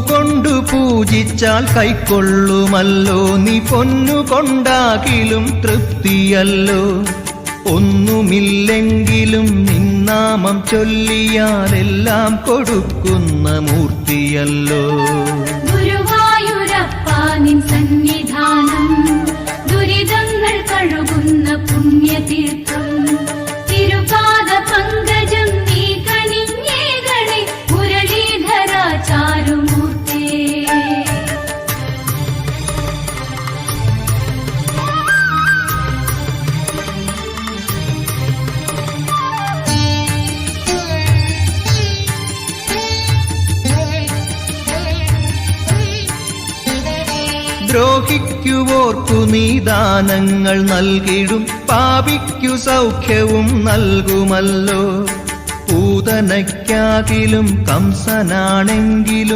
പൂവുകൊണ്ടു പൂജിച്ചാൽ കൈക്കൊള്ളുമല്ലോ നീ പൊന്നുകൊണ്ടാകിലും തൃപ്തിയല്ലോ. ഒന്നുമില്ലെങ്കിലും നിന്നാമം ചൊല്ലിയാലെല്ലാം കൊടുക്കുന്ന മൂർത്തിയല്ലോ. ഗുരുവായൂരപ്പ നിൻ സന്നിധാനം ദുരിതങ്ങൾ കഴുകുന്ന പുണ്യതീർത്ഥം. തിരുപാദ പങ്കജം നീ കനിഞ്ഞേകണേ മുരളീധര ചാരുമൂർത്തേ. ദ്രോഹിക്കുവോർക്കു നീ ദാനങ്ങൾ നൽകിടും പാപിക്കു സൗഖ്യവും നൽകുമല്ലോ. പൂതനയ്ക്കാകിലും കംസനാണെങ്കിലും